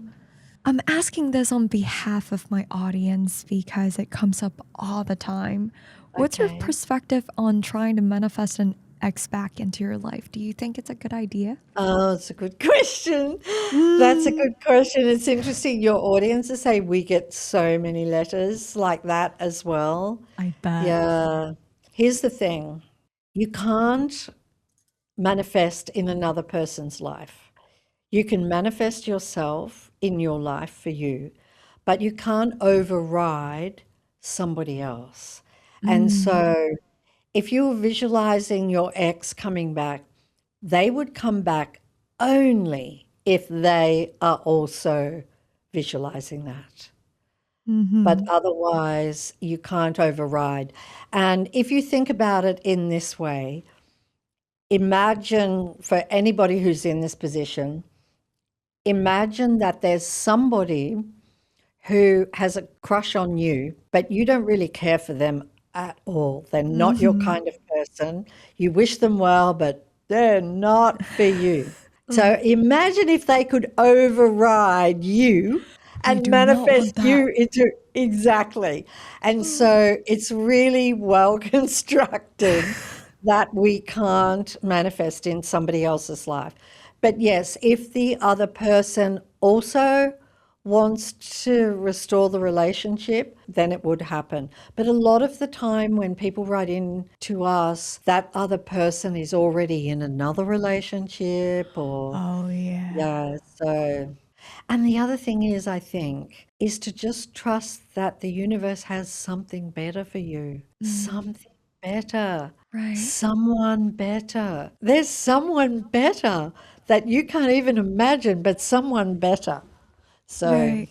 I'm asking this on behalf of my audience because it comes up all the time. What's your perspective on trying to manifest an ex back into your life? Do you think it's a good idea? Oh, it's a good question. That's a good question. It's interesting. Your audiences say we get so many letters like that as well. I bet. Yeah. Here's the thing. You can't manifest in another person's life. You can manifest yourself in your life for you, but you can't override somebody else. And so if you're visualizing your ex coming back, they would come back only if they are also visualizing that. But otherwise, you can't override. And if you think about it in this way, imagine for anybody who's in this position, imagine that there's somebody who has a crush on you, but you don't really care for them at all. They're not your kind of person. You wish them well, but they're not for you. So imagine if they could override you and manifest you into exactly. And so it's really well constructed that we can't manifest in somebody else's life. But yes, if the other person also wants to restore the relationship, then it would happen. But a lot of the time when people write in to us, that other person is already in another relationship or... Oh, yeah. Yeah, so... And the other thing is, I think, is to just trust that the universe has something better for you, something better. Right. Someone better. There's someone better that you can't even imagine, but someone better. So Right.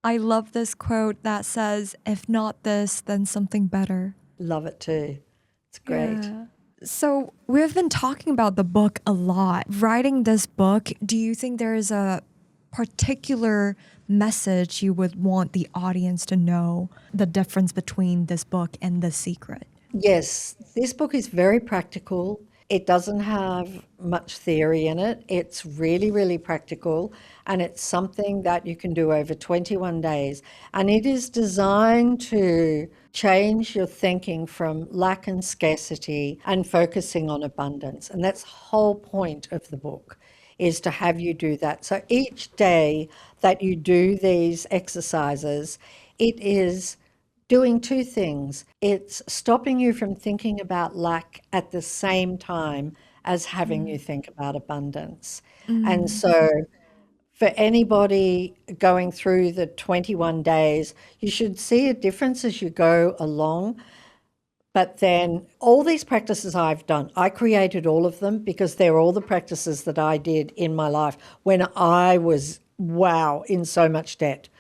I love this quote that says, if not this, then something better. love it too. It's great. Yeah. So we've been talking about the book a lot. Writing this book, do you think there is a particular message you would want the audience to know, the difference between this book and The Secret? Yes, this book is very practical. It doesn't have much theory in it. It's really, really practical, and it's something that you can do over 21 days. And it is designed to change your thinking from lack and scarcity and focusing on abundance. And that's the whole point of the book, is to have you do that. So each day that you do these exercises, it is doing two things. It's stopping you from thinking about lack at the same time as having you think about abundance. And so for anybody going through the 21 days, you should see a difference as you go along. But then all these practices I've done, I created all of them because they're all the practices that I did in my life when I was, in so much debt.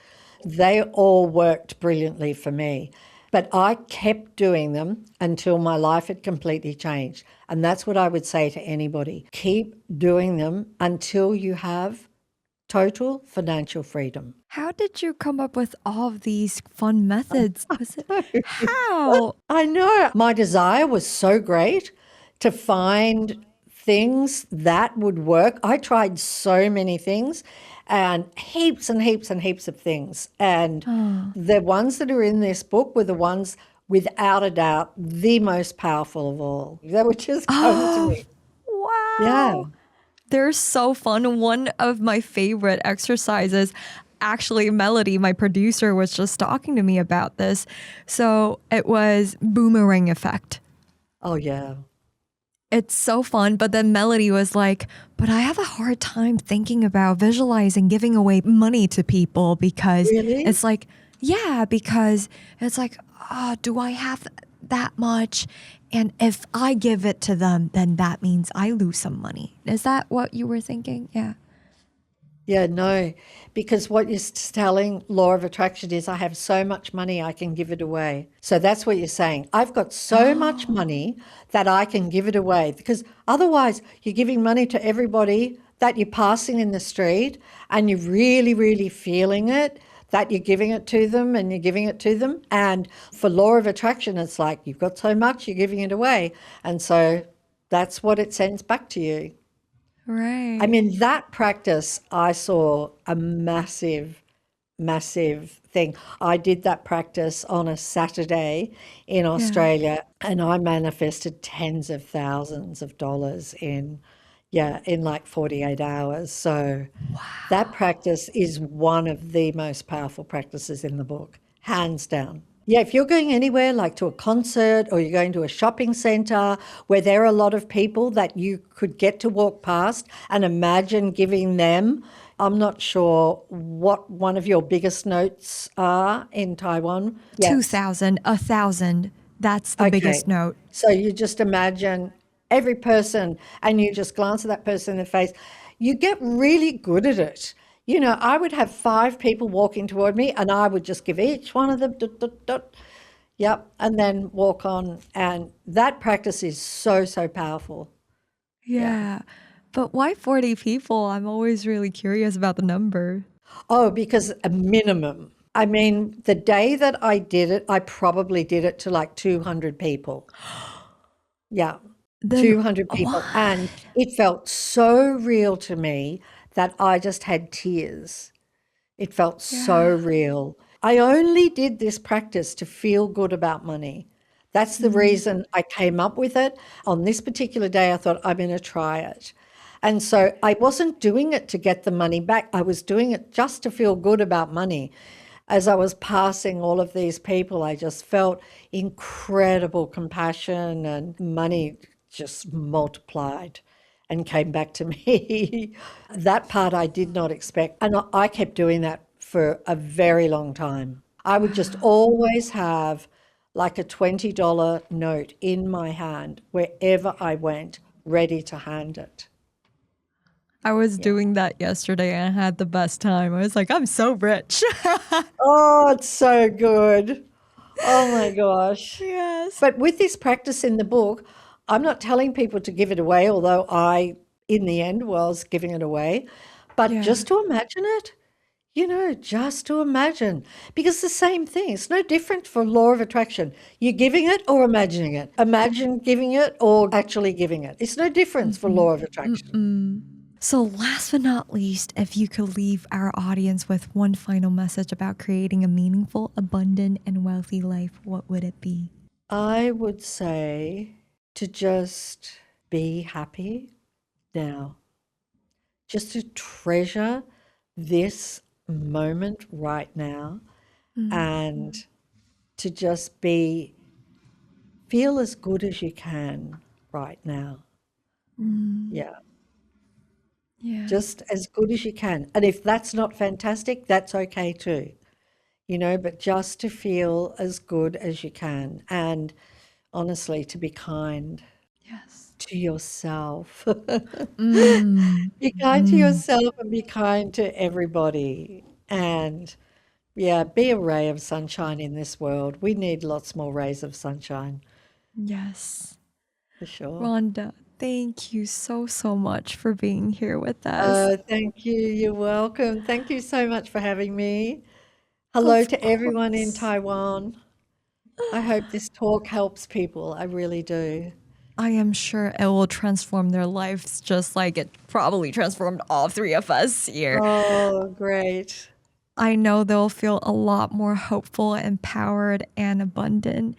They all worked brilliantly for me, but I kept doing them until my life had completely changed. And that's what I would say to anybody. Keep doing them until you have total financial freedom. How did you come up with all of these fun methods? How? I know. My desire was so great to find things that would work. I tried so many things and heaps and heaps and heaps of things. And the ones that are in this book were the ones, without a doubt, the most powerful of all. They were just coming to me. Wow. Yeah. They're so fun. One of my favorite exercises, actually, Melody, my producer, was just talking to me about this. So it was boomerang effect. Oh, yeah. It's so fun. But then Melody was like, but I have a hard time thinking about visualizing giving away money to people because Really? it's like, yeah, because it's like, do I have that much? And if I give it to them, then that means I lose some money. Is that what you were thinking? Yeah. Yeah, no, because what you're telling law of attraction is I have so much money, I can give it away. So that's what you're saying. I've got so much money that I can give it away, because otherwise you're giving money to everybody that you're passing in the street and you're really, really feeling it, that you're giving it to them and you're giving it to them. And for law of attraction, it's like you've got so much, you're giving it away. And so that's what it sends back to you. Right. I mean, that practice, I saw a massive, massive thing. I did that practice on a Saturday in Australia, and I manifested tens of thousands of dollars in like 48 hours. So that practice is one of the most powerful practices in the book, hands down. Yeah, if you're going anywhere like to a concert or you're going to a shopping centre where there are a lot of people that you could get to walk past and imagine giving them, I'm not sure what one of your biggest notes are in Taiwan. Yeah. 2,000, 1,000. That's the biggest note. So you just imagine every person and you just glance at that person in the face. You get really good at it. You know, I would have 5 people walking toward me and I would just give each one of them, and then walk on. And that practice is so, so powerful. Yeah. But why 40 people? I'm always really curious about the number. Oh, because a minimum. I mean, the day that I did it, I probably did it to like 200 people. Yeah, 200 people. And it felt so real to me that I just had tears. It felt so real. I only did this practice to feel good about money. That's the reason I came up with it. On this particular day, I thought, I'm going to try it. And so I wasn't doing it to get the money back. I was doing it just to feel good about money. As I was passing all of these people, I just felt incredible compassion, and money just multiplied and came back to me. That part I did not expect. And I kept doing that for a very long time. I would just always have like a $20 note in my hand wherever I went, ready to hand it. I was doing that yesterday and I had the best time. I was like, I'm so rich. Oh, it's so good. Oh my gosh. Yes. But with this practice in the book, I'm not telling people to give it away, although I, in the end, was giving it away. But just to imagine it, just to imagine. Because the same thing, it's no different for law of attraction. You're giving it or imagining it. Imagine giving it or actually giving it. It's no difference for law of attraction. So last but not least, if you could leave our audience with one final message about creating a meaningful, abundant, and wealthy life, what would it be? I would say to just be happy now. Just to treasure this moment right now and to just feel as good as you can right now. Yeah. Just as good as you can. And if that's not fantastic, that's okay too. But just to feel as good as you can. And honestly, to be kind to yourself. Be kind to yourself and be kind to everybody. And be a ray of sunshine in this world. We need lots more rays of sunshine. Yes. For sure. Rhonda, thank you so much for being here with us. Thank you. You're welcome. Thank you so much for having me. Hello to everyone in Taiwan. I hope this talk helps people. I really do. I am sure it will transform their lives just like it probably transformed all three of us here. Oh, great. I know they'll feel a lot more hopeful, empowered, and abundant.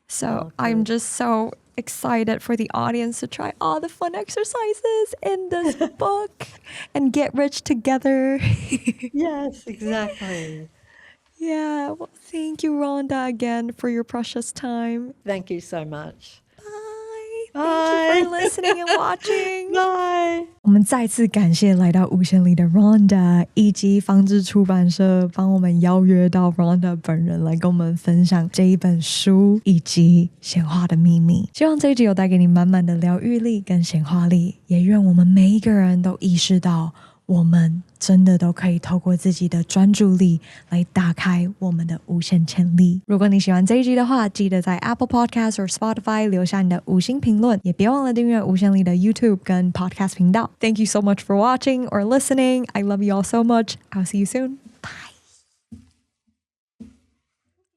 So I'm just so excited for the audience to try all the fun exercises in this book and get rich together. Yes, exactly. Yeah, well, thank you, Rhonda, again for your precious time. Thank you so much. Bye. Thank you for listening and watching. Bye. 我们再次感谢来到无限里的 Rhonda 以及方志出版社帮我们邀约到 Rhonda 本人来跟我们分享这一本书以及显化的秘密。希望这一集有带给你满满的疗愈力跟显化力，也愿我们每一个人都意识到我们真的都可以透过自己的专注力来打开我们的无限潜力。如果你喜欢这一集的话，记得在 Apple Podcast 或 Spotify 留下你的5星评论，也别忘了订阅无限力的 YouTube 跟 Podcast 频道。Thank you so much for watching or listening. I love you all so much. I'll see you soon.